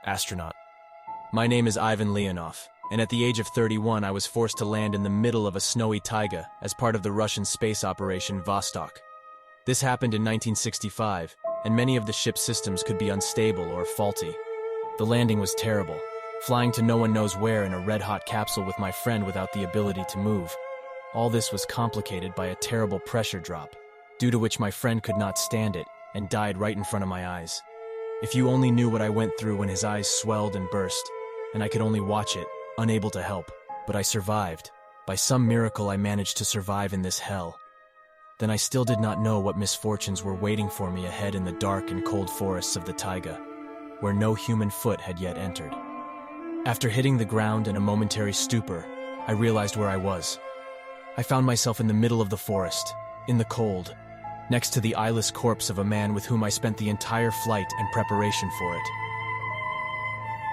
astronaut. My name is Ivan Leonov, and at the age of 31 I was forced to land in the middle of a snowy taiga as part of the Russian space operation Vostok. This happened in 1965, and many of the ship's systems could be unstable or faulty. The landing was terrible, flying to no one knows where in a red-hot capsule with my friend without the ability to move. All this was complicated by a terrible pressure drop, due to which my friend could not stand it and died right in front of my eyes. If you only knew what I went through when his eyes swelled and burst, and I could only watch it, unable to help. But I survived. By some miracle I managed to survive in this hell. Then I still did not know what misfortunes were waiting for me ahead in the dark and cold forests of the taiga, where no human foot had yet entered. After hitting the ground in a momentary stupor, I realized where I was. I found myself in the middle of the forest, in the cold, next to the eyeless corpse of a man with whom I spent the entire flight and preparation for it.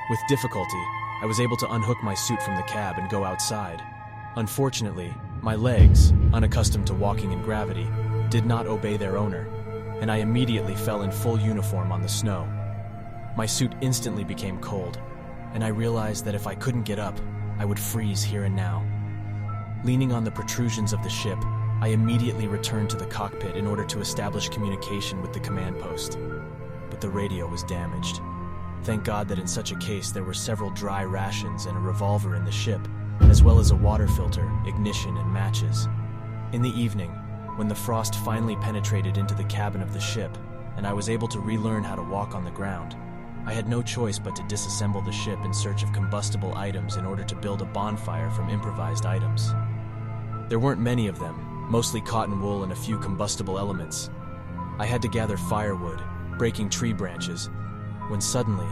With difficulty, I was able to unhook my suit from the cab and go outside. Unfortunately, my legs, unaccustomed to walking in gravity, did not obey their owner, and I immediately fell in full uniform on the snow. My suit instantly became cold, and I realized that if I couldn't get up, I would freeze here and now. Leaning on the protrusions of the ship, I immediately returned to the cockpit in order to establish communication with the command post. But the radio was damaged. Thank God that in such a case there were several dry rations and a revolver in the ship, as well as a water filter, ignition, and matches. In the evening, when the frost finally penetrated into the cabin of the ship, and I was able to relearn how to walk on the ground, I had no choice but to disassemble the ship in search of combustible items in order to build a bonfire from improvised items. There weren't many of them, mostly cotton wool and a few combustible elements. I had to gather firewood, breaking tree branches, when suddenly,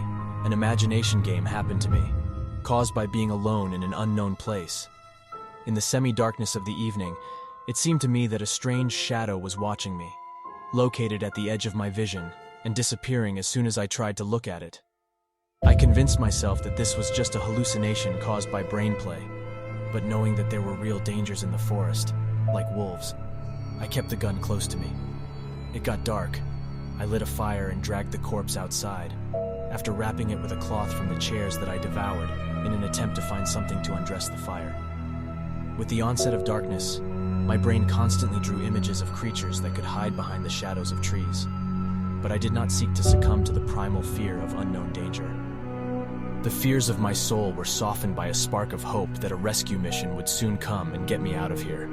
an imagination game happened to me, caused by being alone in an unknown place. In the semi-darkness of the evening, it seemed to me that a strange shadow was watching me, located at the edge of my vision, and disappearing as soon as I tried to look at it. I convinced myself that this was just a hallucination caused by brain play, but knowing that there were real dangers in the forest, like wolves, I kept the gun close to me. It got dark. I lit a fire and dragged the corpse outside, after wrapping it with a cloth from the chairs that I devoured in an attempt to find something to undress the fire. With the onset of darkness, my brain constantly drew images of creatures that could hide behind the shadows of trees, but I did not seek to succumb to the primal fear of unknown danger. The fears of my soul were softened by a spark of hope that a rescue mission would soon come and get me out of here.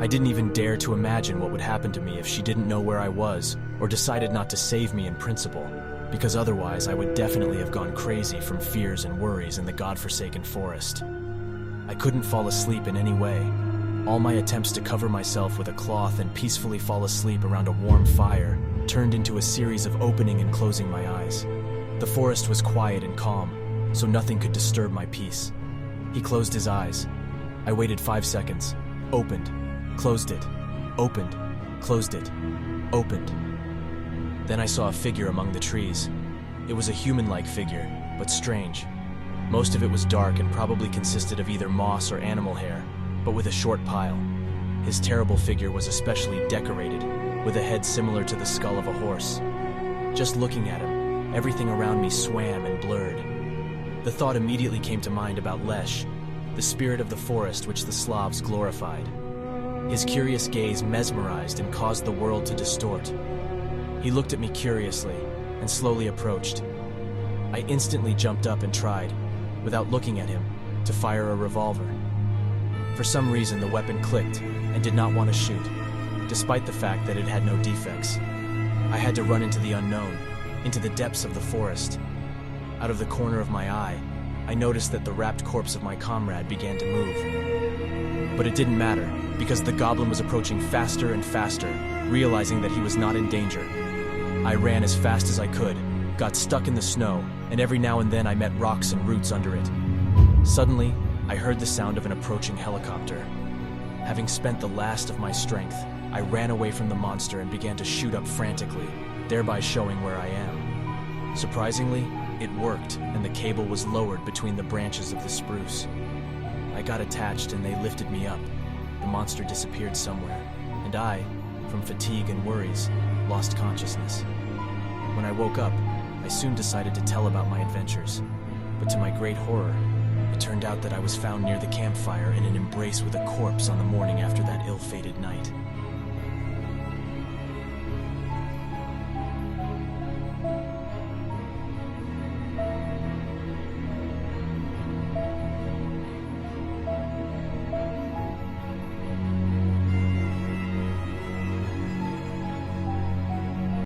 I didn't even dare to imagine what would happen to me if she didn't know where I was or decided not to save me in principle, because otherwise I would definitely have gone crazy from fears and worries in the godforsaken forest. I couldn't fall asleep in any way. All my attempts to cover myself with a cloth and peacefully fall asleep around a warm fire turned into a series of opening and closing my eyes. The forest was quiet and calm, so nothing could disturb my peace. He closed his eyes. I waited 5 seconds, opened, closed it, opened, closed it, opened. Then I saw a figure among the trees. It was a human-like figure, but strange. Most of it was dark and probably consisted of either moss or animal hair, but with a short pile. His terrible figure was especially decorated, with a head similar to the skull of a horse. Just looking at him, everything around me swam and blurred. The thought immediately came to mind about Lesh, the spirit of the forest which the Slavs glorified. His curious gaze mesmerized and caused the world to distort. He looked at me curiously and slowly approached. I instantly jumped up and tried, without looking at him, to fire a revolver. For some reason, the weapon clicked and did not want to shoot, despite the fact that it had no defects. I had to run into the unknown, into the depths of the forest. Out of the corner of my eye, I noticed that the wrapped corpse of my comrade began to move. But it didn't matter, because the goblin was approaching faster and faster, realizing that he was not in danger. I ran as fast as I could, got stuck in the snow, and every now and then I met rocks and roots under it. Suddenly, I heard the sound of an approaching helicopter. Having spent the last of my strength, I ran away from the monster and began to shoot up frantically, thereby showing where I am. Surprisingly, it worked, and the cable was lowered between the branches of the spruce. I got attached and they lifted me up. The monster disappeared somewhere, and I, from fatigue and worries, lost consciousness. When I woke up, I soon decided to tell about my adventures, but to my great horror, it turned out that I was found near the campfire in an embrace with a corpse on the morning after that ill-fated night.